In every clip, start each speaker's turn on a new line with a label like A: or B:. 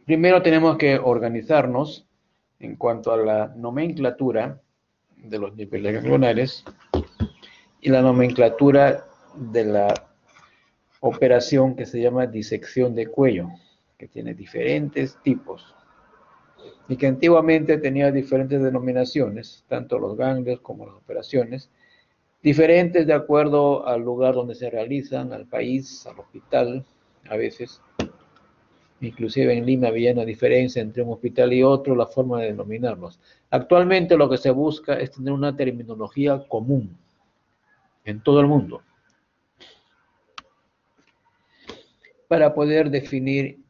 A: Primero tenemos que organizarnos en cuanto a la nomenclatura de los niveles ganglionares y la nomenclatura de la operación que se llama disección de cuello, que tiene diferentes tipos y que antiguamente tenía diferentes denominaciones, tanto los ganglios como las operaciones, diferentes de acuerdo al lugar donde se realizan, al país, al hospital, a veces. Inclusive en Lima había una diferencia entre un hospital y otro, la forma de denominarlos. Actualmente lo que se busca es tener una terminología común en todo el mundo para poder definir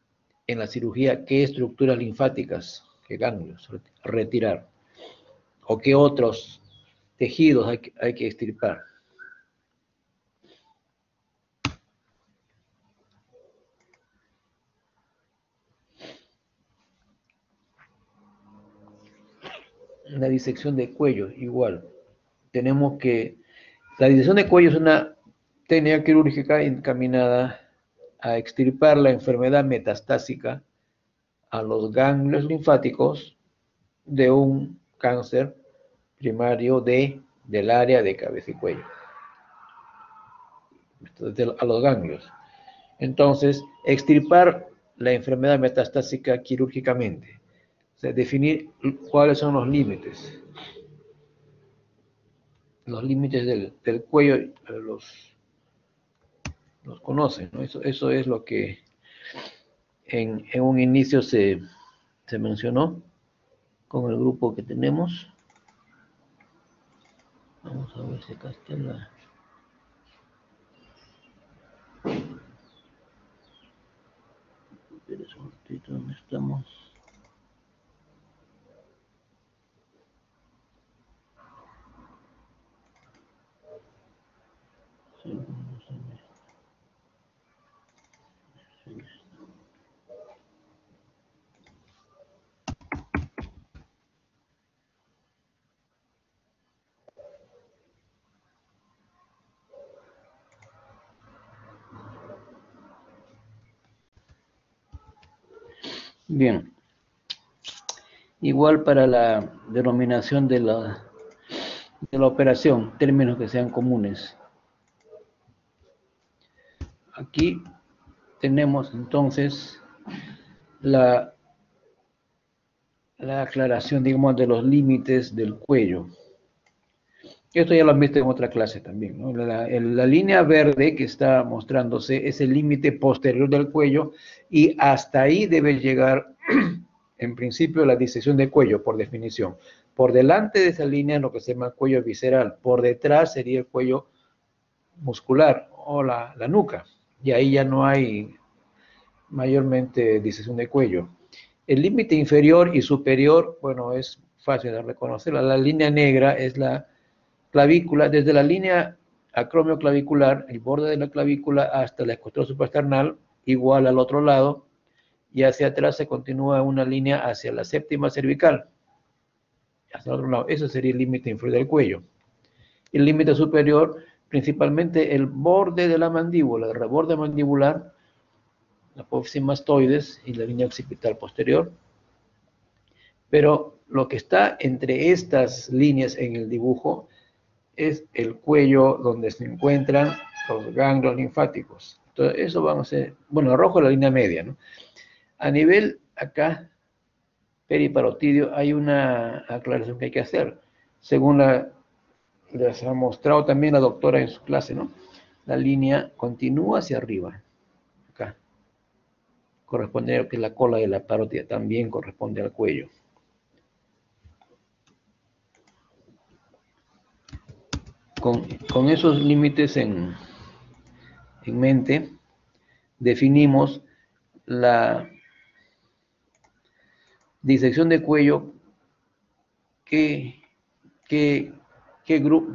A: en la cirugía qué estructuras linfáticas, qué ganglios retirar o qué otros tejidos hay que extirpar. La disección de cuello, igual. Tenemos que... La disección de cuello es una técnica quirúrgica encaminada a extirpar la enfermedad metastásica a los ganglios linfáticos de un cáncer primario del área de cabeza y cuello. A los ganglios. Entonces, extirpar la enfermedad metastásica quirúrgicamente. O sea, definir cuáles son los límites. Los límites del cuello los conocen, ¿no? Eso es lo que en un inicio se mencionó con el grupo que tenemos. Vamos a ver si acá está la... Espera un ratito, ¿dónde estamos? Bien, igual para la denominación de la operación, términos que sean comunes. Aquí tenemos entonces la aclaración, digamos, de los límites del cuello. Esto ya lo han visto en otra clase también, ¿no? La línea verde que está mostrándose es el límite posterior del cuello y hasta ahí debe llegar, en principio, la disección de cuello, por definición. Por delante de esa línea es lo que se llama cuello visceral. Por detrás sería el cuello muscular o la nuca. Y ahí ya no hay mayormente disección de cuello. El límite inferior y superior, bueno, es fácil de reconocer. La línea negra es la clavícula, desde la línea acromioclavicular, el borde de la clavícula, hasta la escotosa suprasternal, igual al otro lado, y hacia atrás se continúa una línea hacia la séptima cervical, hacia el otro lado. Ese sería el límite inferior del cuello. El límite superior, principalmente el borde de la mandíbula, el reborde mandibular, la apófisis mastoides y la línea occipital posterior. Pero lo que está entre estas líneas en el dibujo es el cuello donde se encuentran los ganglios linfáticos. Entonces, eso vamos a ser, bueno, rojo es la línea media, ¿no? A nivel acá, periparotidio, hay una aclaración que hay que hacer. Según les ha mostrado también la doctora en su clase, ¿no? La línea continúa hacia arriba, acá. Corresponde a lo que es la cola de la parótida, también corresponde al cuello. Con esos límites en mente, definimos la disección de cuello, qué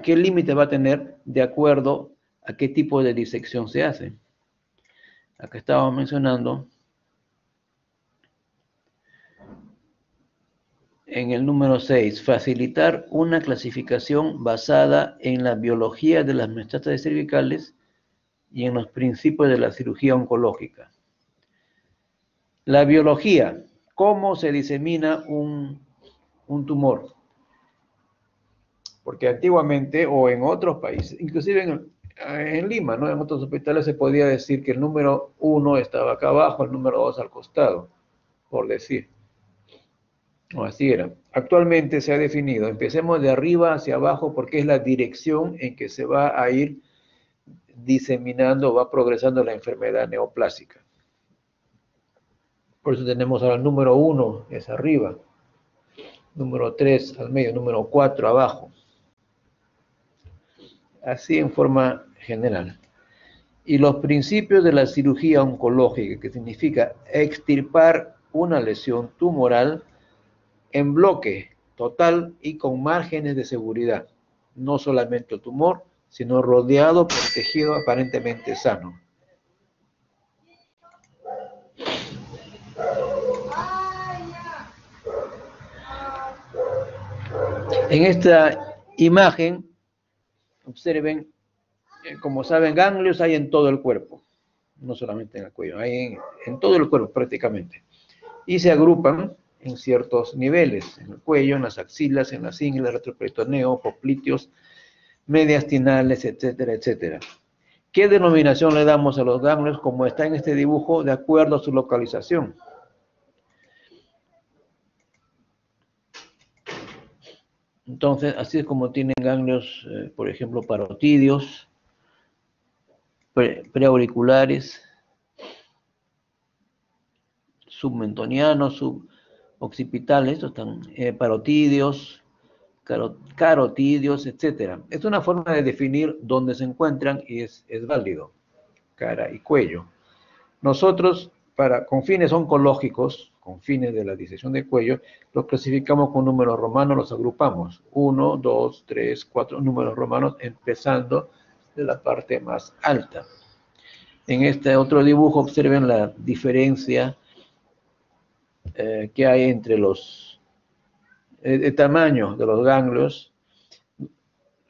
A: límite va a tener de acuerdo a qué tipo de disección se hace. Acá estábamos mencionando en el número 6, facilitar una clasificación basada en la biología de las metástasis cervicales y en los principios de la cirugía oncológica. La biología, ¿cómo se disemina un tumor? Porque antiguamente, o en otros países, inclusive en Lima, ¿no? En otros hospitales se podía decir que el número 1 estaba acá abajo, el número 2 al costado, por decir. O así era. Actualmente se ha definido, empecemos de arriba hacia abajo porque es la dirección en que se va a ir diseminando, va progresando la enfermedad neoplásica. Por eso tenemos ahora el número 1 es arriba, número 3 al medio, número 4 abajo. Así en forma general. Y los principios de la cirugía oncológica, que significa extirpar una lesión tumoral en bloque total y con márgenes de seguridad. No solamente el tumor, sino rodeado por tejido aparentemente sano. En esta imagen, observen, como saben, ganglios hay en todo el cuerpo, no solamente en el cuello, hay en todo el cuerpo prácticamente. Y se agrupan en ciertos niveles, en el cuello, en las axilas, en las ingles, retroperitoneo, popliteos, mediastinales, etcétera, etcétera. ¿Qué denominación le damos a los ganglios como está en este dibujo de acuerdo a su localización? Entonces, así es como tienen ganglios, por ejemplo, parotídeos, preauriculares, submentonianos, suboccipitales, estos están parotídeos, carotídeos, etc. Es una forma de definir dónde se encuentran y es válido, cara y cuello. Nosotros, con fines oncológicos, con fines de la disección del cuello, los clasificamos con números romanos, los agrupamos. 1, 2, 3, 4 números romanos, empezando de la parte más alta. En este otro dibujo observen la diferencia que hay entre los tamaño de los ganglios.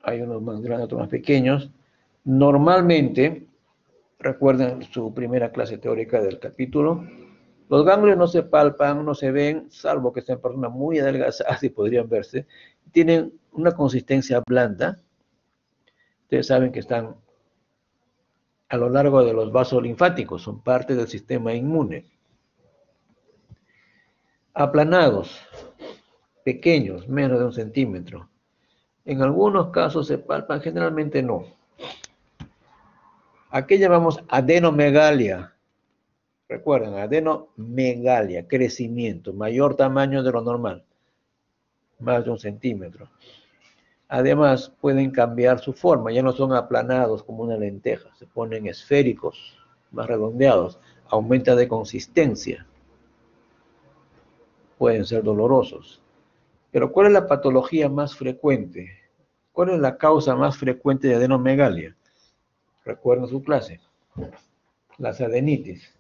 A: Hay unos más grandes, otros más pequeños. Normalmente, recuerden su primera clase teórica del capítulo, los ganglios no se palpan, no se ven, salvo que sean personas muy adelgazadas y podrían verse. Tienen una consistencia blanda. Ustedes saben que están a lo largo de los vasos linfáticos, son parte del sistema inmune. Aplanados, pequeños, menos de 1 centímetro. En algunos casos se palpan, generalmente no. ¿A qué llamamos adenomegalia? Recuerden, adenomegalia, crecimiento, mayor tamaño de lo normal, más de 1 centímetro. Además, pueden cambiar su forma, ya no son aplanados como una lenteja, se ponen esféricos, más redondeados, aumenta de consistencia, pueden ser dolorosos. Pero ¿cuál es la patología más frecuente? ¿Cuál es la causa más frecuente de adenomegalia? Recuerden su clase, las adenitis.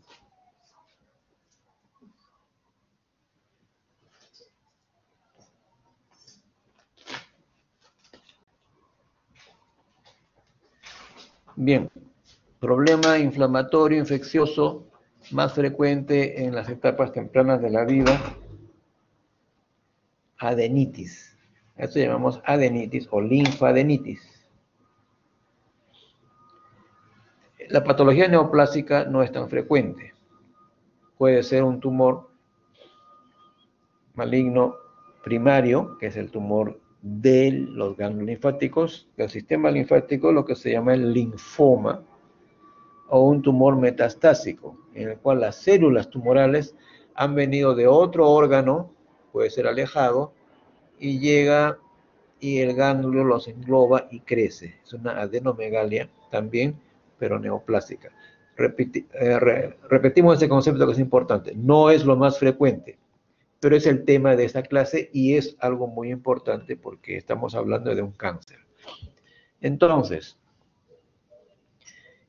A: Bien, problema inflamatorio, infeccioso, más frecuente en las etapas tempranas de la vida, adenitis. Esto llamamos adenitis o linfadenitis. La patología neoplásica no es tan frecuente. Puede ser un tumor maligno primario, que es el tumor de los ganglios linfáticos, del sistema linfático, lo que se llama el linfoma, o un tumor metastásico, en el cual las células tumorales han venido de otro órgano, puede ser alejado, y llega y el ganglio los engloba y crece. Es una adenomegalia también, pero neoplásica. Repetimos ese concepto que es importante. No es lo más frecuente, pero es el tema de esta clase y es algo muy importante porque estamos hablando de un cáncer. Entonces,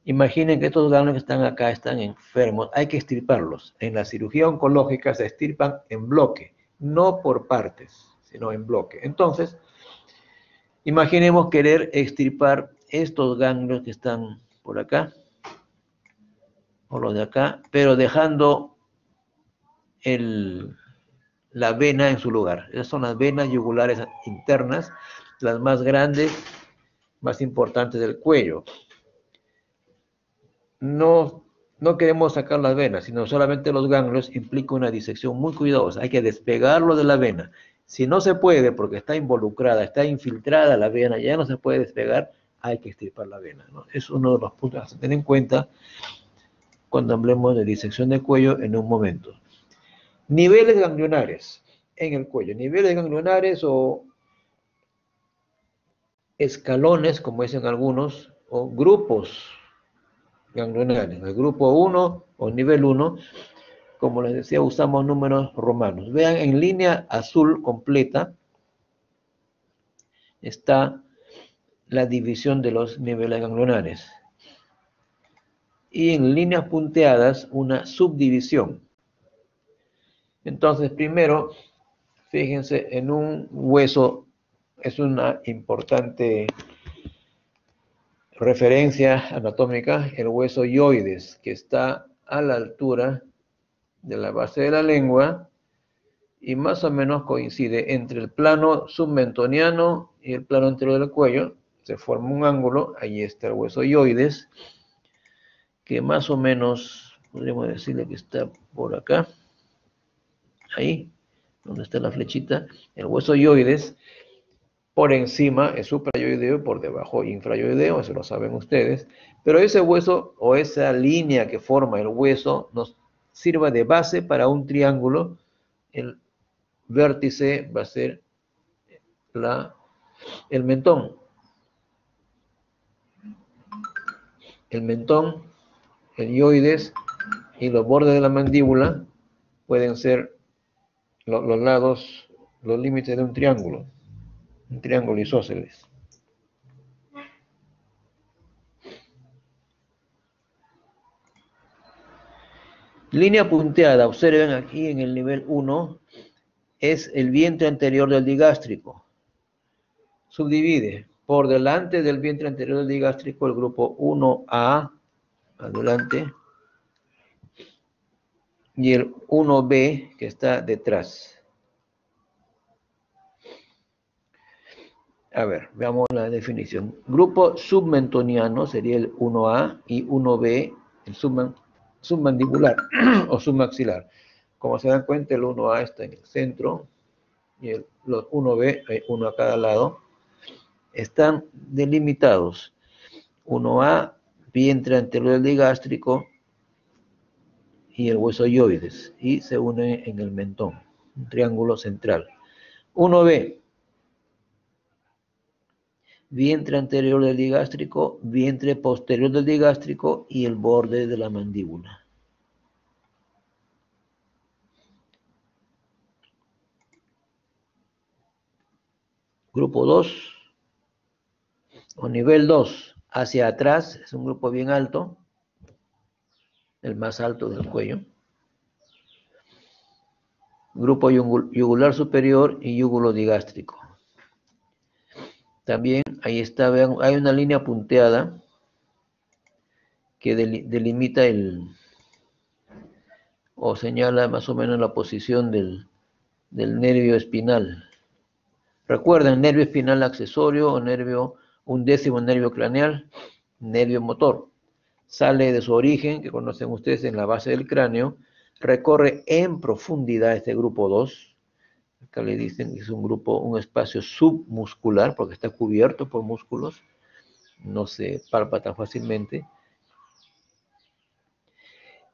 A: imaginen que estos ganglios que están acá están enfermos, hay que extirparlos. En la cirugía oncológica se extirpan en bloque, no por partes, sino en bloque. Entonces, imaginemos querer extirpar estos ganglios que están por acá, o los de acá, pero dejando la vena en su lugar. Esas son las venas yugulares internas, las más grandes, más importantes del cuello. No queremos sacar las venas, sino solamente los ganglios. Implica una disección muy cuidadosa. Hay que despegarlo de la vena. Si no se puede, porque está involucrada, está infiltrada la vena, ya no se puede despegar, hay que extirpar la vena, ¿no? Es uno de los puntos a tener en cuenta cuando hablemos de disección de cuello en un momento. Niveles ganglionares en el cuello. Niveles ganglionares o escalones, como dicen algunos, o grupos ganglionares. El grupo 1 o nivel 1, como les decía, usamos números romanos. Vean, en línea azul completa está la división de los niveles ganglionares. Y en líneas punteadas, una subdivisión. Entonces, primero, fíjense, en un hueso, es una importante referencia anatómica, el hueso hyoides, que está a la altura de la base de la lengua y más o menos coincide entre el plano submentoniano y el plano anterior del cuello. Se forma un ángulo, ahí está el hueso hyoides, que más o menos, podríamos decirle que está por acá, ahí, donde está la flechita, el hueso hyoides. Por encima es suprayoideo y por debajo infrayoideo, eso lo saben ustedes. Pero ese hueso o esa línea que forma el hueso nos sirva de base para un triángulo. El vértice va a ser el mentón. El mentón, el hyoides y los bordes de la mandíbula pueden ser los lados, los límites de un triángulo isósceles. Línea punteada, observen aquí en el nivel 1, es el vientre anterior del digástrico. Subdivide por delante del vientre anterior del digástrico el grupo 1A, adelante, y el 1B que está detrás. A ver, veamos la definición. Grupo submentoniano sería el 1A y 1B, el submandibular o submaxilar. Como se dan cuenta, el 1A está en el centro y los 1B, hay uno a cada lado, están delimitados. 1A, vientre anterior del digástrico y el hueso hyoides, y se une en el mentón, un triángulo central. 1B, vientre anterior del digástrico, vientre posterior del digástrico y el borde de la mandíbula. Grupo 2, o nivel 2, hacia atrás, es un grupo bien alto, el más alto del cuello. Grupo yugular superior y yúgulo digástrico. También ahí está, vean, hay una línea punteada que delimita o señala más o menos la posición del nervio espinal. Recuerden, nervio espinal accesorio o nervio undécimo, nervio craneal, nervio motor. Sale de su origen, que conocen ustedes, en la base del cráneo, recorre en profundidad este grupo 2. Acá le dicen que es un espacio submuscular, porque está cubierto por músculos, no se palpa tan fácilmente.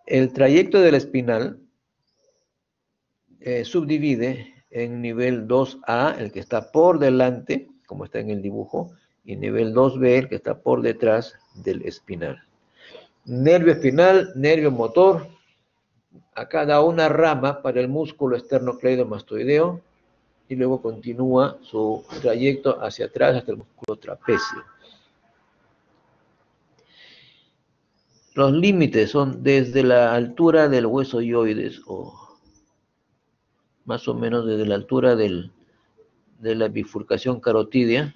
A: El trayecto de la espinal subdivide en nivel 2A, el que está por delante, como está en el dibujo, y nivel 2B, el que está por detrás del espinal. Nervio espinal, nervio motor. Acá da una rama para el músculo esternocleidomastoideo y luego continúa su trayecto hacia atrás hasta el músculo trapecio. Los límites son desde la altura del hueso hyoides, o más o menos desde la altura de la bifurcación carotídea,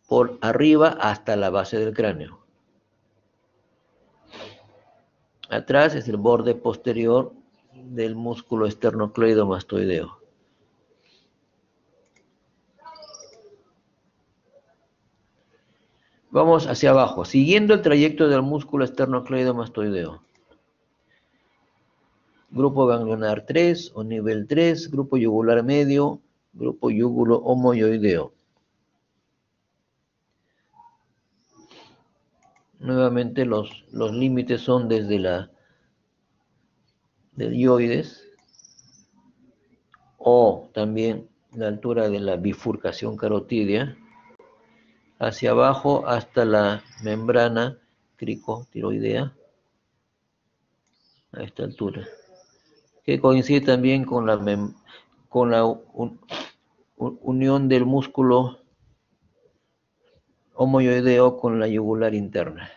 A: por arriba hasta la base del cráneo. Atrás es el borde posterior
B: del músculo esternocleidomastoideo. Vamos hacia abajo, siguiendo el trayecto del músculo esternocleidomastoideo. Grupo ganglionar 3 o nivel 3, grupo yugular medio, grupo yúgulo homoyoideo. Nuevamente los límites son desde del yoides o también la altura de la bifurcación carotidia hacia abajo hasta la membrana cricotiroidea a esta altura, que coincide también con la unión del músculo homoyoideo con la yugular interna.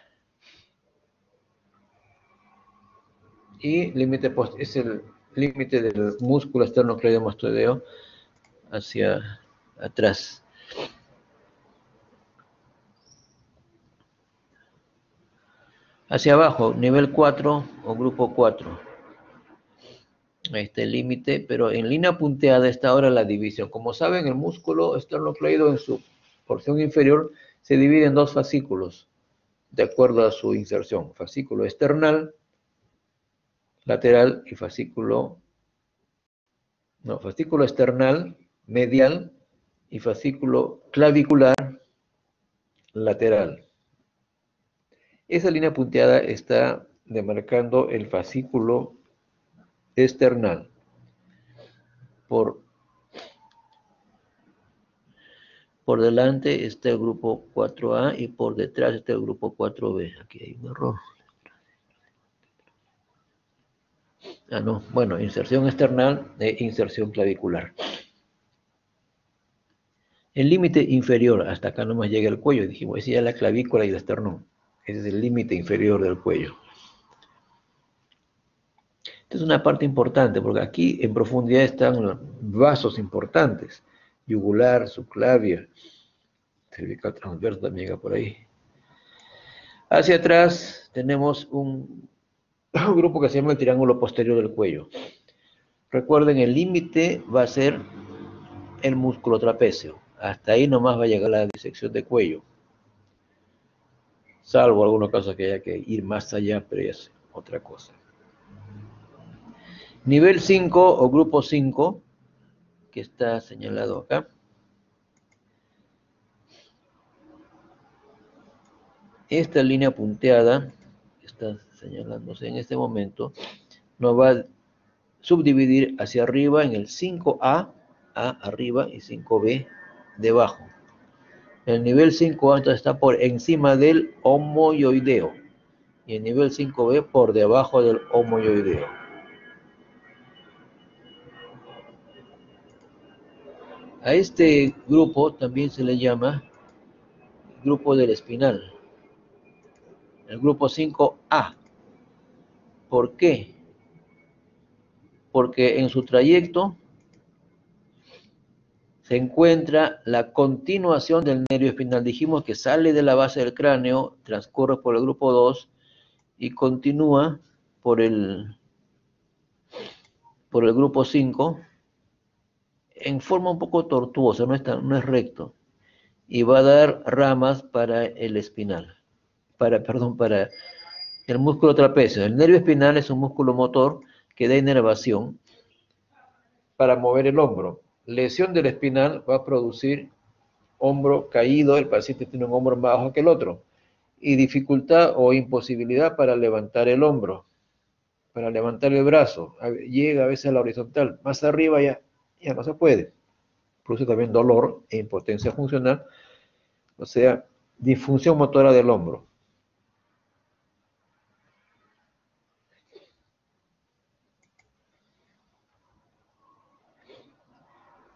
B: Y límite es el límite del músculo esternocleidomastoideo hacia atrás. Hacia abajo, nivel 4 o grupo 4. Ahí está el límite, pero en línea punteada está ahora la división. Como saben, el músculo esternocleido en su porción inferior se divide en dos fascículos, de acuerdo a su inserción. Fascículo external, lateral y fascículo external, medial y fascículo clavicular, lateral. Esa línea punteada está demarcando el fascículo external. Por delante está el grupo 4A y por detrás está el grupo 4B. Aquí hay un error. No, bueno, inserción external e inserción clavicular. El límite inferior, hasta acá nomás llega el cuello, dijimos, esa ya es la clavícula y el esternón. Ese es el límite inferior del cuello. Esta es una parte importante, porque aquí en profundidad están vasos importantes. Yugular, subclavia, cervical transverso también llega por ahí. Hacia atrás tenemos un grupo que se llama el triángulo posterior del cuello. Recuerden, el límite va a ser el músculo trapecio. Hasta ahí nomás va a llegar la disección de cuello. Salvo algunos casos que haya que ir más allá, pero es otra cosa. Nivel 5 o grupo 5, que está señalado acá. Esta línea punteada, que está señalándose en este momento, nos va a subdividir hacia arriba en el 5A, A arriba y 5B debajo. El nivel 5A está por encima del homoyoideo y el nivel 5B por debajo del homoyoideo. A este grupo también se le llama grupo del espinal, el grupo 5A. ¿Por qué? Porque en su trayecto se encuentra la continuación del nervio espinal. Dijimos que sale de la base del cráneo, transcurre por el grupo 2 y continúa por el grupo 5 en forma un poco tortuosa, no es recto, y va a dar ramas para el espinal, para el músculo trapecio. El nervio espinal es un músculo motor que da inervación para mover el hombro. Lesión del espinal va a producir hombro caído, el paciente tiene un hombro más bajo que el otro, y dificultad o imposibilidad para levantar el hombro, para levantar el brazo. Llega a veces a la horizontal, más arriba ya no se puede. Produce también dolor e impotencia funcional, o sea, disfunción motora del hombro.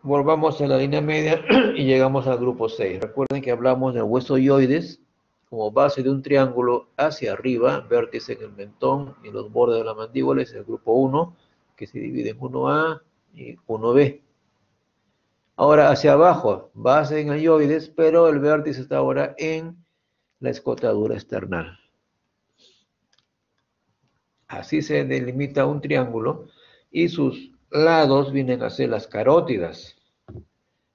B: Volvamos a la línea media y llegamos al grupo 6. Recuerden que hablamos del hueso yoides como base de un triángulo hacia arriba, vértice en el mentón y los bordes de la mandíbula, es el grupo 1, que se divide en 1A y 1B. Ahora hacia abajo, base en el yoides, pero el vértice está ahora en la escotadura external. Así se delimita un triángulo y sus lados vienen a ser las carótidas.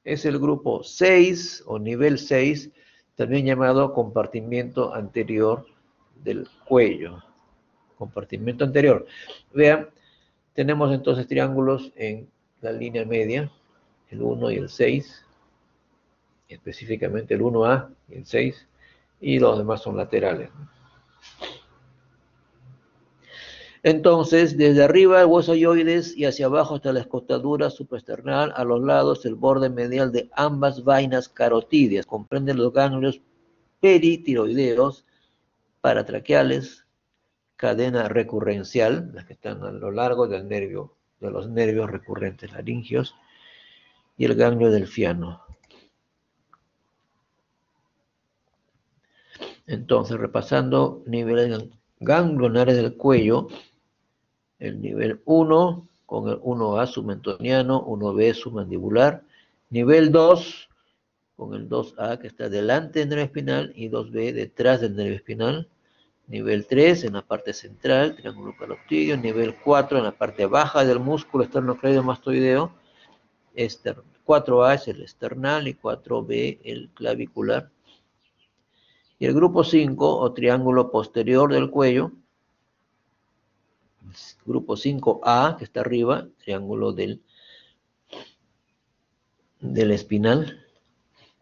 B: Es el grupo 6 o nivel 6, también llamado compartimiento anterior del cuello. Compartimiento anterior. Vean, tenemos entonces triángulos en la línea media, el 1 y el 6, específicamente el 1A y el 6, y los demás son laterales. Entonces, desde arriba el hueso yoides y hacia abajo hasta la escotadura supraesternal, a los lados el borde medial de ambas vainas carotídeas, comprende los ganglios peritiroideos, paratraqueales, cadena recurrencial, las que están a lo largo del nervio, de los nervios recurrentes laringios, y el ganglio delfiano. Entonces, repasando niveles ganglionares del cuello, el nivel 1 con el 1A submentoniano, 1B submandibular, nivel 2 con el 2A que está delante del nervio espinal y 2B detrás del nervio espinal, nivel 3 en la parte central, triángulo carotídeo, nivel 4 en la parte baja del músculo esternocleidomastoideo, 4A es el esternal y 4B el clavicular. Y el grupo 5 o triángulo posterior del cuello, grupo 5A, que está arriba, triángulo del espinal,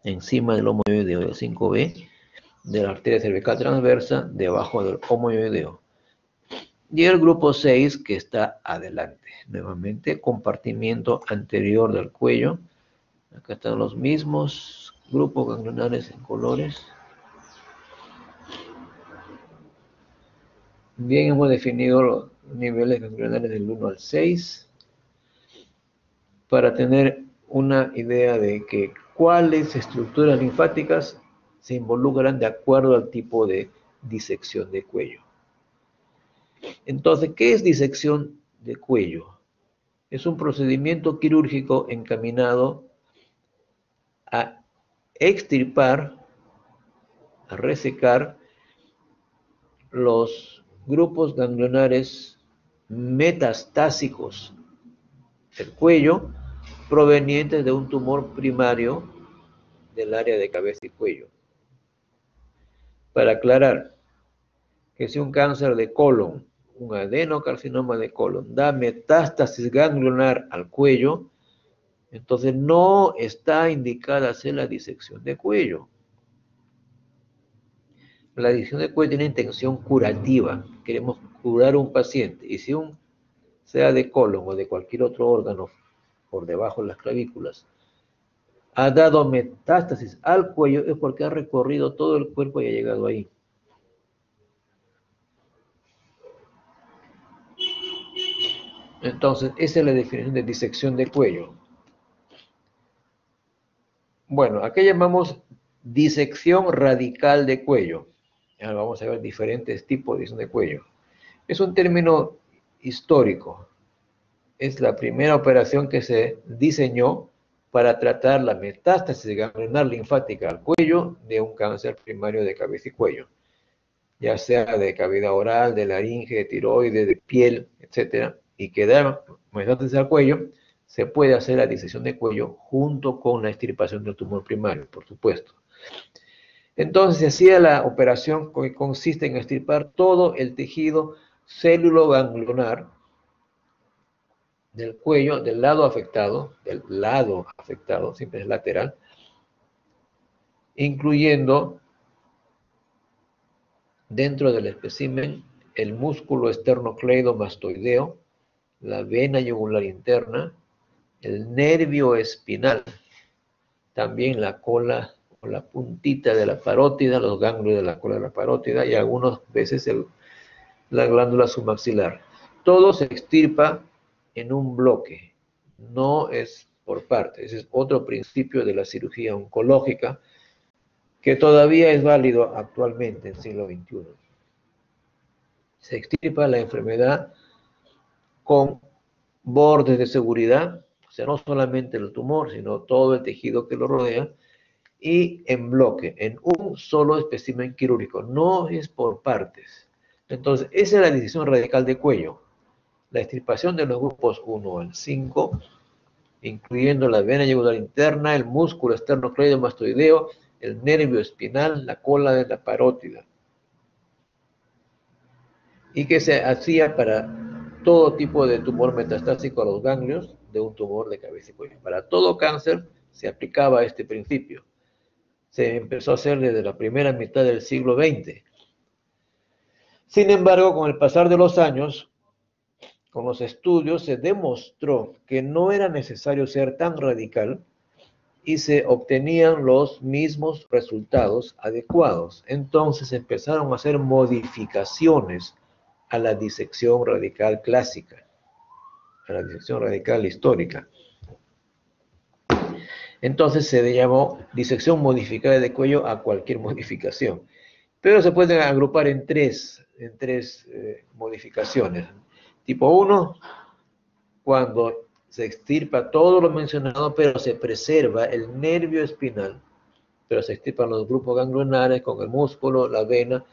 B: encima del homoioideo, el 5B, de la arteria cervical transversa, debajo del homoioideo. Y el grupo 6, que está adelante, nuevamente, compartimiento anterior del cuello. Acá están los mismos grupos ganglionares en colores. Bien, hemos definido los niveles ganglionares del 1 al 6 para tener una idea de que cuáles estructuras linfáticas se involucran de acuerdo al tipo de disección de cuello. Entonces, ¿qué es disección de cuello? Es un procedimiento quirúrgico encaminado a extirpar, a resecar los grupos ganglionares metastásicos del cuello provenientes de un tumor primario del área de cabeza y cuello. Para aclarar que si un cáncer de colon, un adenocarcinoma de colon, da metástasis ganglionar al cuello, entonces no está indicada hacer la disección de cuello. La disección de cuello tiene intención curativa. Queremos curar a un paciente. Y si sea de colon o de cualquier otro órgano por debajo de las clavículas, ha dado metástasis al cuello, es porque ha recorrido todo el cuerpo y ha llegado ahí. Entonces, esa es la definición de disección de cuello. Bueno, aquí llamamos disección radical de cuello. Ahora vamos a ver diferentes tipos de disección de cuello. Es un término histórico. Es la primera operación que se diseñó para tratar la metástasis ganglionar linfática al cuello de un cáncer primario de cabeza y cuello, ya sea de cavidad oral, de laringe, de tiroides, de piel, etc. Y que da metástasis al cuello, se puede hacer la disección de cuello junto con la extirpación del tumor primario, por supuesto. Entonces se hacía la operación que consiste en extirpar todo el tejido célulo-ganglionar del cuello, del lado afectado, siempre es lateral, incluyendo dentro del espécimen el músculo esternocleidomastoideo, la vena yugular interna, el nervio espinal, también la cola o la puntita de la parótida, los ganglios de la cola de la parótida y algunas veces la glándula submaxilar. Todo se extirpa en un bloque, no es por partes. Ese es otro principio de la cirugía oncológica que todavía es válido actualmente en el siglo XXI. Se extirpa la enfermedad con bordes de seguridad, o sea, no solamente el tumor, sino todo el tejido que lo rodea, y en bloque, en un solo espécimen quirúrgico, no es por partes. Entonces, esa es la disección radical de cuello. la extirpación de los grupos 1 al 5, incluyendo la vena yugular interna, el músculo esternocleidomastoideo, el nervio espinal, la cola de la parótida. Y que se hacía para todo tipo de tumor metastásico a los ganglios de un tumor de cabeza y cuello. Para todo cáncer se aplicaba este principio. Se empezó a hacer desde la primera mitad del siglo XX. Sin embargo, con el pasar de los años, con los estudios, se demostró que no era necesario ser tan radical y se obtenían los mismos resultados adecuados. Entonces empezaron a hacer modificaciones a la disección radical clásica, a la disección radical histórica. Entonces se llamó disección modificada de cuello a cualquier modificación. Pero se pueden agrupar en tres modificaciones. Tipo 1, cuando se extirpa todo lo mencionado, pero se preserva el nervio espinal, pero se extirpan los grupos ganglionares con el músculo, la vena,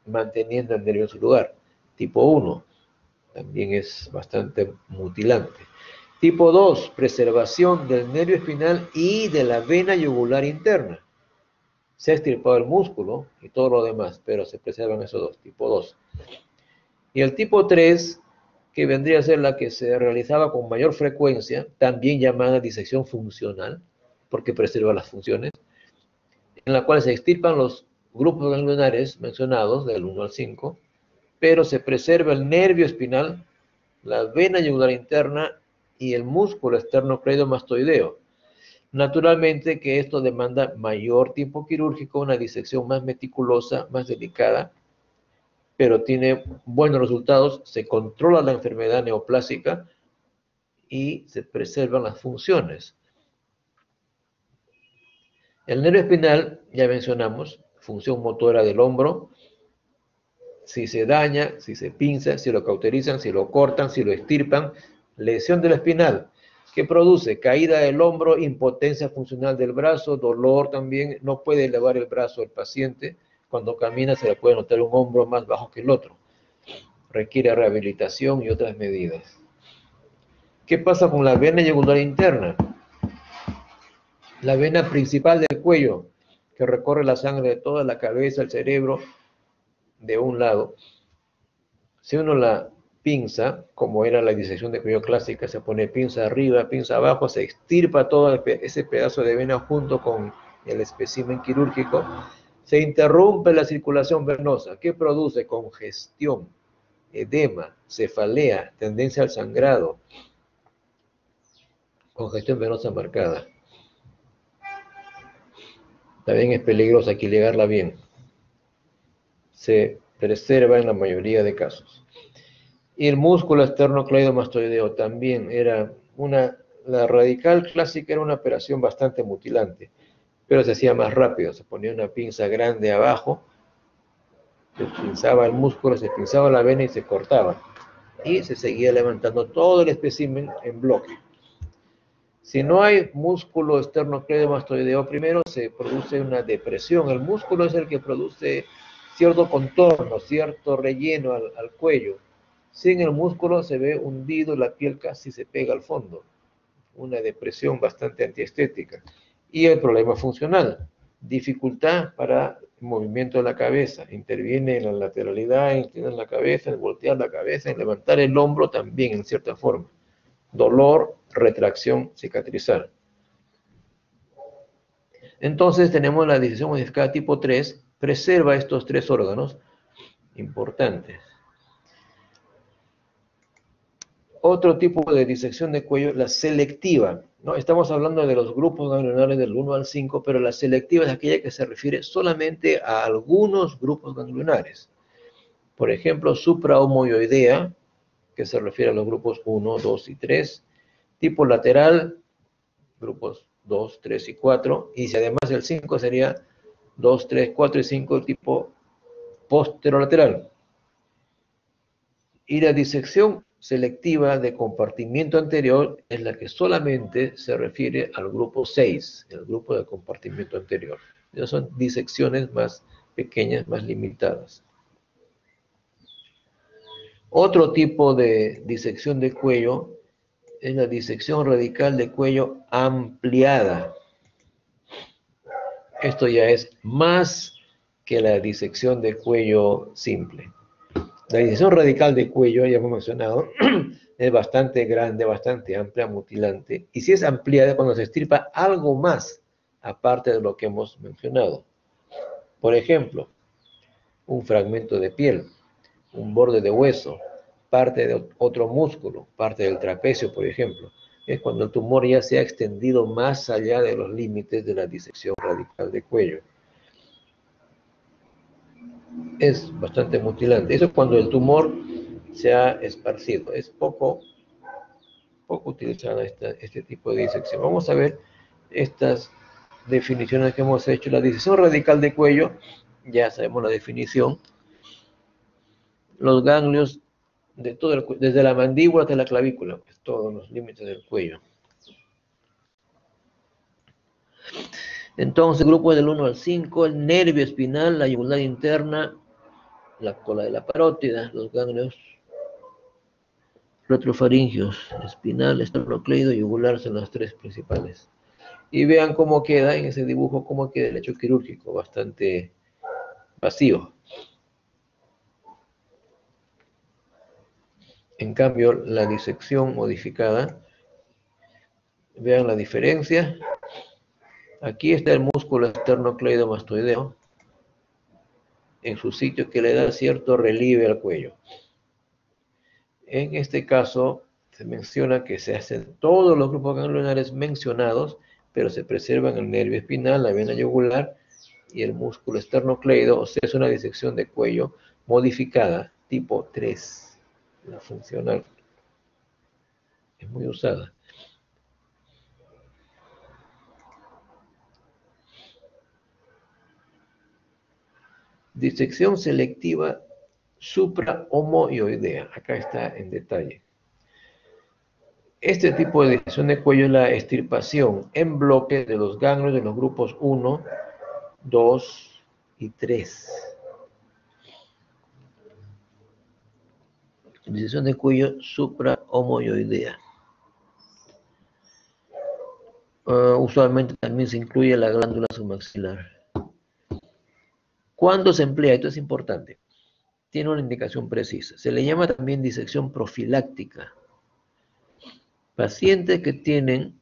B: manteniendo el nervio en su lugar. Tipo 1, también es bastante mutilante. Tipo 2, preservación del nervio espinal y de la vena yugular interna. Se ha extirpado el músculo y todo lo demás, pero se preservan esos dos, tipo 2. Y el tipo 3, que vendría a ser la que se realizaba con mayor frecuencia, también llamada disección funcional, porque preserva las funciones, en la cual se extirpan los grupos ganglionares mencionados, del 1 al 5, pero se preserva el nervio espinal, la vena yugular interna y el músculo esternocleidomastoideo. Naturalmente que esto demanda mayor tiempo quirúrgico, una disección más meticulosa, más delicada, pero tiene buenos resultados, se controla la enfermedad neoplásica y se preservan las funciones. El nervio espinal, ya mencionamos, función motora del hombro. Si se daña, si se pinza, si lo cauterizan, si lo cortan, si lo extirpan, lesión del espinal, que produce caída del hombro, impotencia funcional del brazo, dolor también, no puede elevar el brazo el paciente, cuando camina se le puede notar un hombro más bajo que el otro, requiere rehabilitación y otras medidas. ¿Qué pasa con la vena yugular interna? La vena principal del cuello, que recorre la sangre de toda la cabeza, el cerebro, de un lado. Si uno la pinza, como era la disección de cuello clásica, se pone pinza arriba, pinza abajo, se extirpa todo ese pedazo de vena junto con el espécimen quirúrgico, se interrumpe la circulación venosa, que produce congestión, edema, cefalea, tendencia al sangrado, congestión venosa marcada. También es peligroso aquí ligarla bien. Se preserva en la mayoría de casos. Y el músculo esternocleidomastoideo también era la radical clásica era una operación bastante mutilante, pero se hacía más rápido, se ponía una pinza grande abajo, se pinzaba el músculo, se pinzaba la vena y se cortaba, y se seguía levantando todo el espécimen en bloque. Si no hay músculo esternocleidomastoideo, primero se produce una depresión. El músculo es el que produce cierto contorno, cierto relleno al cuello. Sin el músculo se ve hundido, la piel casi se pega al fondo. Una depresión bastante antiestética. Y el problema funcional, dificultad para el movimiento de la cabeza. Interviene en la lateralidad, en la cabeza, en voltear la cabeza, en levantar el hombro también en cierta forma. Dolor, retracción, cicatrizar. Entonces tenemos la disección modificada tipo 3, preserva estos tres órganos importantes. Otro tipo de disección de cuello, la selectiva, ¿no? Estamos hablando de los grupos ganglionares del 1 al 5, pero la selectiva es aquella que se refiere solamente a algunos grupos ganglionares. Por ejemplo, supraomoioidea, que se refiere a los grupos 1, 2 y 3. Tipo lateral, grupos 2, 3 y 4. Y si además el 5 sería 2, 3, 4 y 5, tipo posterolateral. Y la disección selectiva de compartimiento anterior es la que solamente se refiere al grupo 6, el grupo de compartimiento anterior. Esas son disecciones más pequeñas, más limitadas. Otro tipo de disección de cuello es la disección radical de cuello ampliada. Esto ya es más que la disección de cuello simple. La disección radical de cuello, ya hemos mencionado, es bastante grande, bastante amplia, mutilante. Y si es ampliada, cuando se extirpa algo más, aparte de lo que hemos mencionado. Por ejemplo, un fragmento de piel, un borde de hueso, parte de otro músculo, parte del trapecio, por ejemplo. Es cuando el tumor ya se ha extendido más allá de los límites de la disección radical de cuello. Es bastante mutilante. Eso es cuando el tumor se ha esparcido. Es poco utilizada este tipo de disección. Vamos a ver estas definiciones que hemos hecho. La disección radical de cuello, ya sabemos la definición. Los ganglios de todo el cuello, desde la mandíbula hasta la clavícula, pues, todos los límites del cuello. Entonces, grupos del 1 al 5, el nervio espinal, la yugular interna, la cola de la parótida, los ganglios retrofaringios, espinal, esternocleido y yugular son las tres principales. Y vean cómo queda en ese dibujo, cómo queda el hecho quirúrgico, bastante vacío. En cambio, la disección modificada, vean la diferencia. Aquí está el músculo esternocleidomastoideo en su sitio que le da cierto relieve al cuello. En este caso, se menciona que se hacen todos los grupos ganglionares mencionados, pero se preservan el nervio espinal, la vena yugular y el músculo esternocleido, o sea, es una disección de cuello modificada, tipo 3, la funcional. Es muy usada. Disección selectiva suprahomoioidea. Acá está en detalle. Este tipo de disección de cuello es la extirpación en bloque de los ganglios de los grupos 1, 2 y 3. Disección de cuello suprahomoioidea. Usualmente también se incluye la glándula submaxilar. ¿Cuándo se emplea? Esto es importante. Tiene una indicación precisa. Se le llama también disección profiláctica. Pacientes que tienen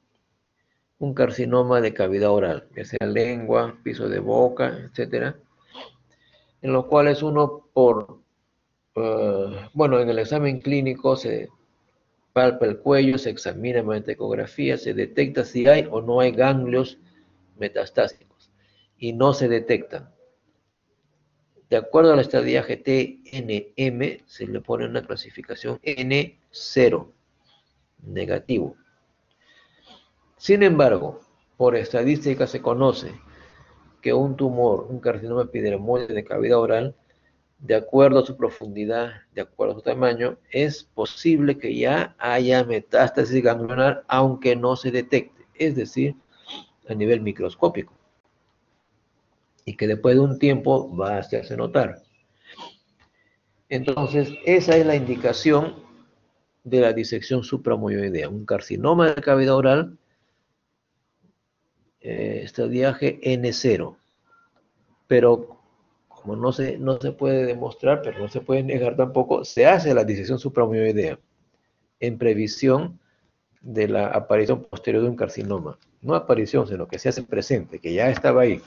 B: un carcinoma de cavidad oral, ya sea lengua, piso de boca, etc., en los cuales uno en el examen clínico se palpa el cuello, se examina mediante ecografía, se detecta si hay o no hay ganglios metastásicos y no se detectan. De acuerdo a la estadística TNM, se le pone una clasificación N0, negativo. Sin embargo, por estadística se conoce que un tumor, un carcinoma epidermoide de cavidad oral, de acuerdo a su profundidad, de acuerdo a su tamaño, es posible que ya haya metástasis ganglionar, aunque no se detecte, es decir, a nivel microscópico, y que después de un tiempo va a hacerse notar. Entonces, esa es la indicación de la disección suprahomoioidea, un carcinoma de cavidad oral, estadiaje N0, pero como no se puede demostrar, pero no se puede negar tampoco, se hace la disección suprahomoioidea en previsión de la aparición posterior de un carcinoma. No aparición, sino que se hace presente, que ya estaba ahí.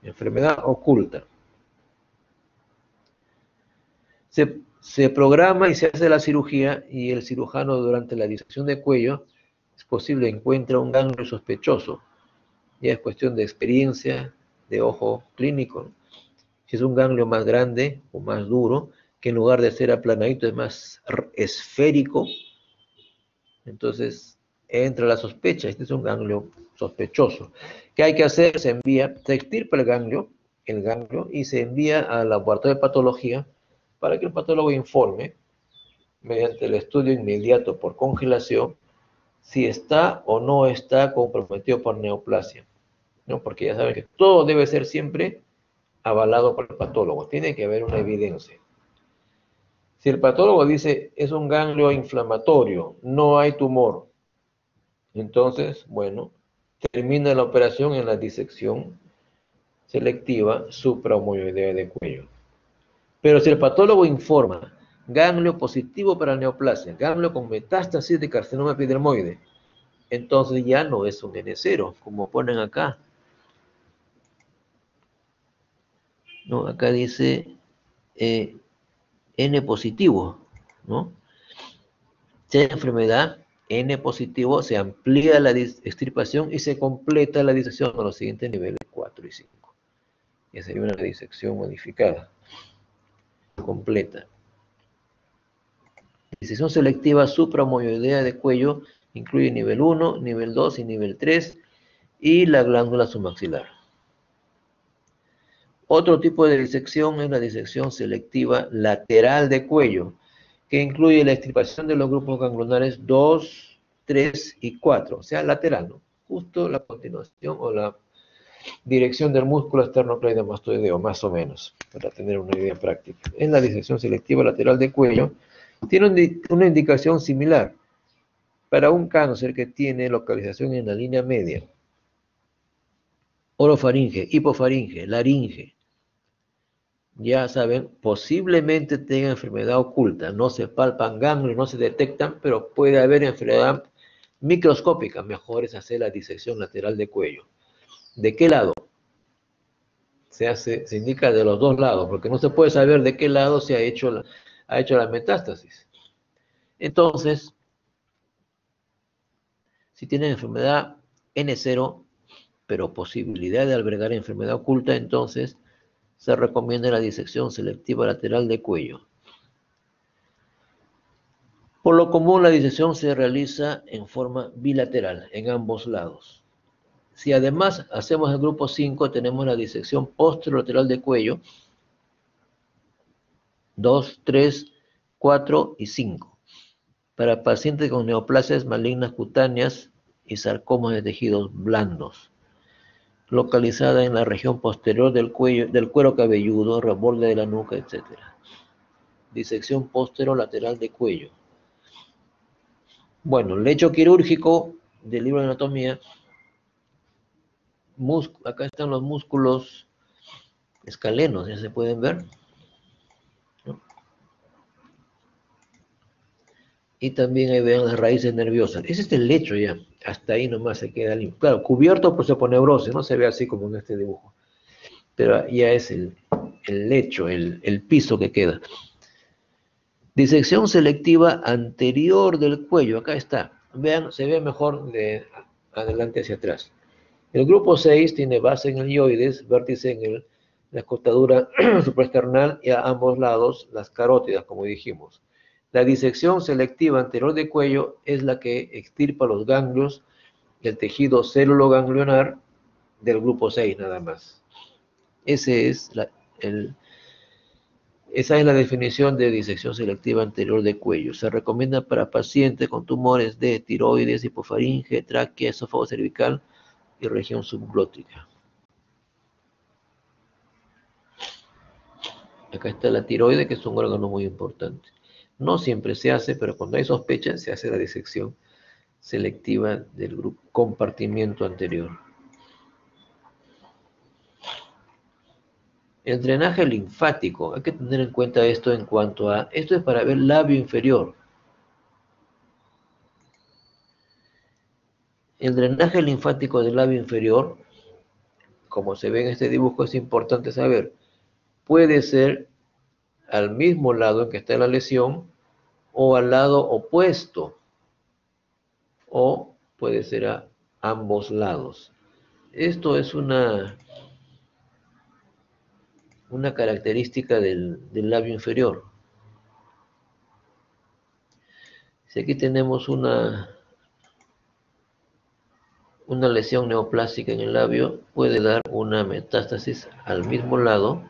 B: Enfermedad oculta. Se programa y se hace la cirugía y el cirujano durante la disección de cuello es posible encuentra un ganglio sospechoso. Ya es cuestión de experiencia, de ojo clínico. Si es un ganglio más grande o más duro, que en lugar de ser aplanadito es más esférico, entonces entra la sospecha. Este es un ganglio sospechoso. ¿Qué hay que hacer? Se extirpa el ganglio y se envía al laboratorio de patología para que el patólogo informe, mediante el estudio inmediato por congelación, si está o no está comprometido por neoplasia, ¿no? Porque ya saben que todo debe ser siempre avalado por el patólogo, tiene que haber una evidencia. Si el patólogo dice es un ganglio inflamatorio, no hay tumor, entonces, bueno, termina la operación en la disección selectiva suprahumoidea de cuello. Pero si el patólogo informa ganglio positivo para neoplasia, ganglio con metástasis de carcinoma epidermoide, entonces ya no es un N0, como ponen acá. No, acá dice N positivo, ¿no? Si hay enfermedad N positivo, se amplía la extirpación y se completa la disección a los siguientes niveles 4 y 5. Esa sería una disección modificada, completa. Disección selectiva suprahumoidea de cuello incluye nivel 1, nivel 2 y nivel 3 y la glándula submaxilar. Otro tipo de disección es la disección selectiva lateral de cuello, que incluye la extirpación de los grupos ganglionares 2, 3 y 4, o sea, lateral, ¿no? Justo la continuación o la dirección del músculo esternocleidomastoideo, más o menos, para tener una idea práctica. En la disección selectiva lateral de cuello, tiene una indicación similar para un cáncer que tiene localización en la línea media, orofaringe, hipofaringe, laringe. Ya saben, posiblemente tenga enfermedad oculta, no se palpan ganglios, no se detectan, pero puede haber enfermedad microscópica. Mejor es hacer la disección lateral de cuello. ¿De qué lado? Se indica de los dos lados, porque no se puede saber de qué lado se ha hecho la metástasis. Entonces, si tienen enfermedad N0, pero posibilidad de albergar enfermedad oculta, entonces se recomienda la disección selectiva lateral de cuello. Por lo común, la disección se realiza en forma bilateral, en ambos lados. Si además hacemos el grupo 5, tenemos la disección posterolateral de cuello, 2, 3, 4 y 5, para pacientes con neoplasias malignas cutáneas y sarcomas de tejidos blandos, localizada en la región posterior del cuello, del cuero cabelludo, reborde de la nuca, etc. Disección posterolateral de cuello. Bueno, lecho quirúrgico del libro de anatomía. Acá están los músculos escalenos, ya se pueden ver, ¿no? Y también ahí ven las raíces nerviosas. Ese es el lecho ya, hasta ahí nomás se queda limpio. Claro, cubierto por saponeurosis, no se ve así como en este dibujo, pero ya es el lecho, el piso que queda. Disección selectiva anterior del cuello, acá está. Vean, se ve mejor de adelante hacia atrás. El grupo 6 tiene base en el ioides, vértice en la cortadura supraesternal y a ambos lados las carótidas, como dijimos. La disección selectiva anterior de cuello es la que extirpa los ganglios del tejido célulo-ganglionar del grupo 6 nada más. Esa es la definición de disección selectiva anterior de cuello. Se recomienda para pacientes con tumores de tiroides, hipofaringe, tráquea, esófago cervical y región subglótica. Acá está la tiroide, que es un órgano muy importante. No siempre se hace, pero cuando hay sospecha se hace la disección selectiva del compartimiento anterior. El drenaje linfático, hay que tener en cuenta esto en cuanto a, esto es para ver labio inferior. El drenaje linfático del labio inferior, como se ve en este dibujo, es importante saber, puede ser al mismo lado en que está la lesión o al lado opuesto, o puede ser a ambos lados. Esto es una característica del labio inferior. Si aquí tenemos una lesión neoplástica en el labio, puede dar una metástasis al mismo lado,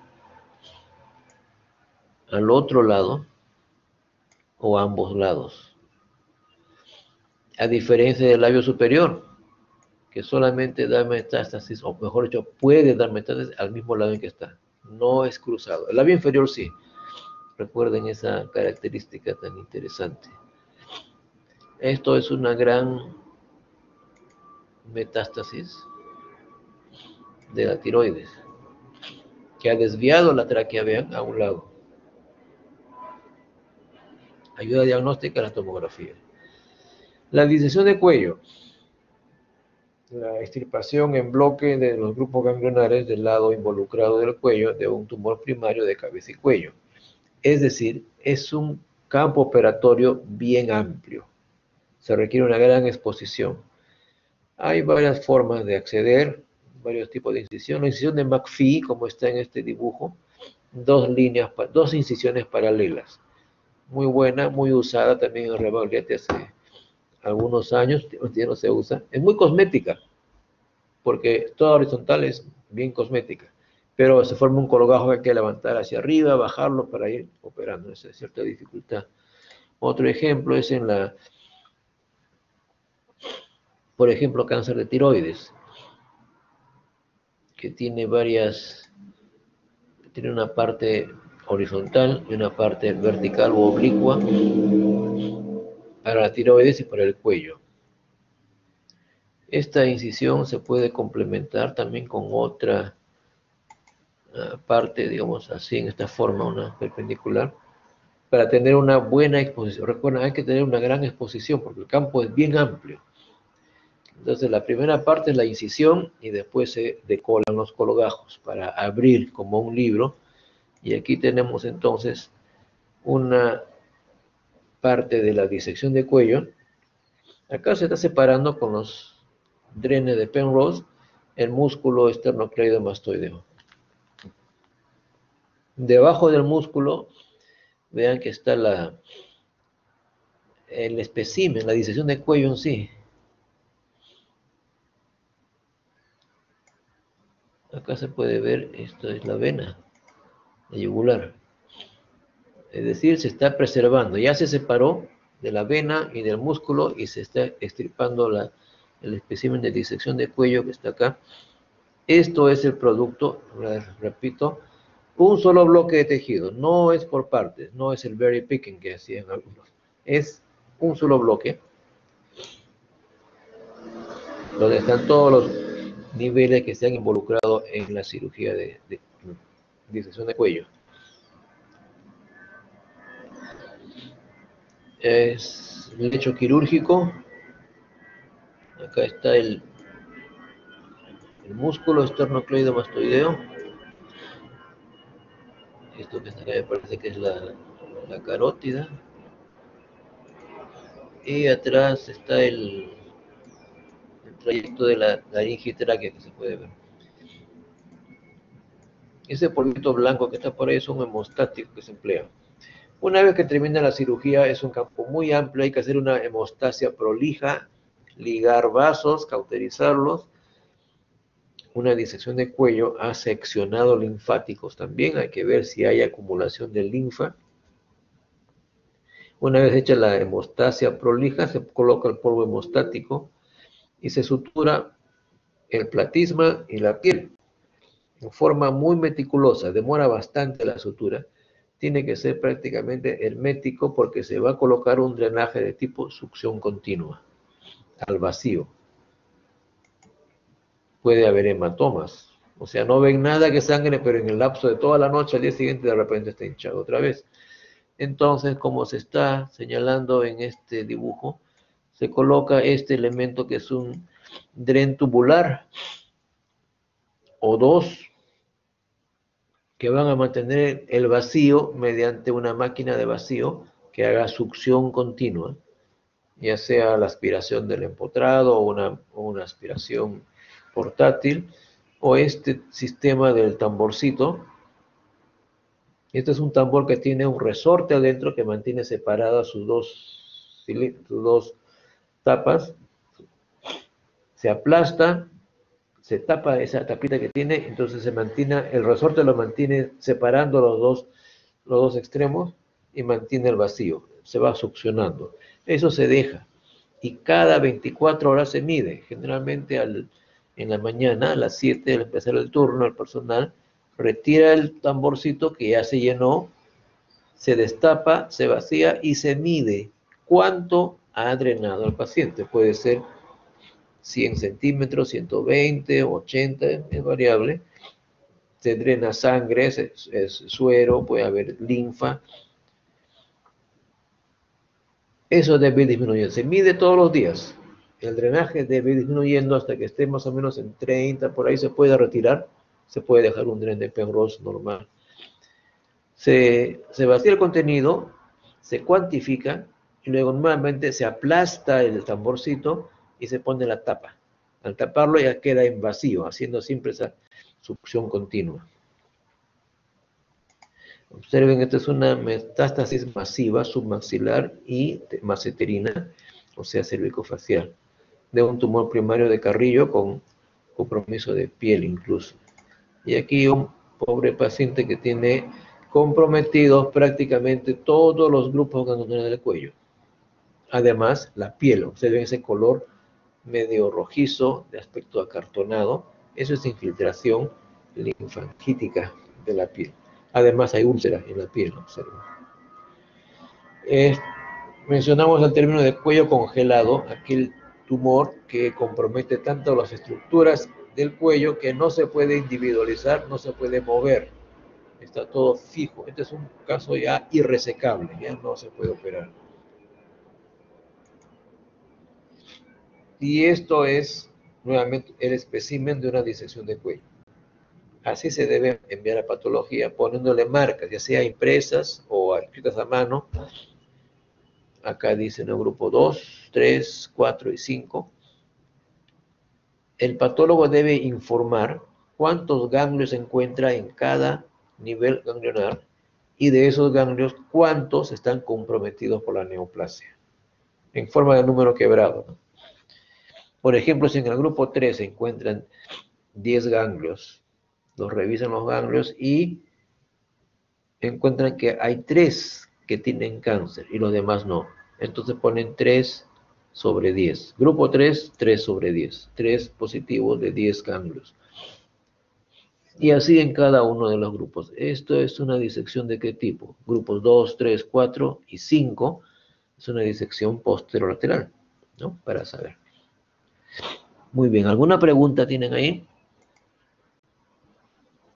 B: al otro lado o a ambos lados. A diferencia del labio superior, que solamente da metástasis, o mejor dicho, puede dar metástasis al mismo lado en que está. No es cruzado. El labio inferior sí. Recuerden esa característica tan interesante. Esto es una gran metástasis de la tiroides, que ha desviado la tráquea, vean, a un lado. Ayuda diagnóstica a la tomografía. La disección de cuello. La extirpación en bloque de los grupos ganglionares del lado involucrado del cuello de un tumor primario de cabeza y cuello. Es decir, es un campo operatorio bien amplio. Se requiere una gran exposición. Hay varias formas de acceder, varios tipos de incisión. La incisión de McPhee, como está en este dibujo, dos incisiones paralelas. Muy buena, muy usada también en Rebagliati hace algunos años, ya no se usa. Es muy cosmética, porque toda horizontal es bien cosmética, pero se forma un colgajo que hay que levantar hacia arriba, bajarlo para ir operando. Esa es cierta dificultad. Otro ejemplo es por ejemplo, cáncer de tiroides, que tiene una parte horizontal y una parte vertical o oblicua para la tiroides y para el cuello. Esta incisión se puede complementar también con otra parte, digamos así, en esta forma, una perpendicular, para tener una buena exposición. Recuerden, hay que tener una gran exposición porque el campo es bien amplio. Entonces, la primera parte es la incisión y después se decolan los colgajos para abrir como un libro. Y aquí tenemos entonces una parte de la disección de cuello. Acá se está separando con los drenes de Penrose el músculo esternocleidomastoideo. Debajo del músculo, vean que está el espécimen, la disección de cuello en sí. Acá se puede ver, esto es la vena, la yugular. Es decir, se está preservando, ya se separó de la vena y del músculo y se está extirpando el espécimen de disección de cuello que está acá. Esto es el producto, repito, un solo bloque de tejido, no es por partes, no es el berry picking que hacían algunos, es un solo bloque, donde están todos los niveles que se han involucrado en la cirugía de disección de cuello. Es lecho quirúrgico. Acá está el músculo esternocleidomastoideo. Esto que está acá me parece que es la carótida. Y atrás está el trayecto de la laringe tráquea que se puede ver. Ese polvito blanco que está por ahí es un hemostático que se emplea. Una vez que termina la cirugía es un campo muy amplio, hay que hacer una hemostasia prolija, ligar vasos, cauterizarlos, una disección de cuello a seccionados linfáticos también, hay que ver si hay acumulación de linfa. Una vez hecha la hemostasia prolija, se coloca el polvo hemostático y se sutura el platisma y la piel en forma muy meticulosa. Demora bastante la sutura. Tiene que ser prácticamente hermético porque se va a colocar un drenaje de tipo succión continua al vacío. Puede haber hematomas. O sea, no ven nada que sangre, pero en el lapso de toda la noche, al día siguiente, de repente está hinchado otra vez. Entonces, como se está señalando en este dibujo, se coloca este elemento que es un dren tubular o dos que van a mantener el vacío mediante una máquina de vacío que haga succión continua, ya sea la aspiración del empotrado o una aspiración portátil, o este sistema del tamborcito. Este es un tambor que tiene un resorte adentro que mantiene separadas sus dos tapas. Se aplasta, se tapa esa tapita que tiene, entonces el resorte lo mantiene separando los dos extremos y mantiene el vacío. Se va succionando. Eso se deja. Y cada 24 horas se mide. Generalmente en la mañana, a las 7, al empezar el turno, el personal retira el tamborcito que ya se llenó, se destapa, se vacía y se mide cuánto ha drenado el paciente. Puede ser 100 centímetros, 120, 80, es variable. Se drena sangre, es suero, puede haber linfa. Eso debe ir disminuyendo. Se mide todos los días. El drenaje debe ir disminuyendo hasta que esté más o menos en 30, por ahí se puede retirar. Se puede dejar un dren de Penrose normal. Se vacía el contenido, se cuantifica y luego nuevamente se aplasta el tamborcito y se pone la tapa. Al taparlo ya queda en vacío, haciendo siempre esa succión continua. Observen, esta es una metástasis masiva submaxilar y maseterina, o sea, cervicofacial, de un tumor primario de Carrillo con compromiso de piel incluso. Y aquí un pobre paciente que tiene comprometidos prácticamente todos los grupos ganglionares del cuello. Además, la piel, observen ese color medio rojizo de aspecto acartonado, eso es infiltración linfangítica de la piel. Además, hay úlceras en la piel, observen. Mencionamos el término de cuello congelado, aquel tumor que compromete tanto las estructuras del cuello que no se puede individualizar, no se puede mover. Está todo fijo. Este es un caso ya irresecable, ya no se puede operar. Y esto es, nuevamente, el espécimen de una disección de cuello. Así se debe enviar a patología, poniéndole marcas, ya sea impresas o escritas a mano. Acá dicen el grupo 2, 3, 4 y 5. El patólogo debe informar cuántos ganglios se encuentra en cada nivel ganglionar y de esos ganglios cuántos están comprometidos por la neoplasia, en forma de número quebrado, ¿no? Por ejemplo, si en el grupo 3 se encuentran 10 ganglios, los revisan los ganglios y encuentran que hay 3 que tienen cáncer y los demás no. Entonces ponen 3 sobre 10. Grupo 3, 3 sobre 10. 3 positivos de 10 ganglios. Y así en cada uno de los grupos. Esto es una disección de qué tipo. Grupos 2, 3, 4 y 5 es una disección posterolateral, ¿no? Para saber. Muy bien, ¿alguna pregunta tienen ahí?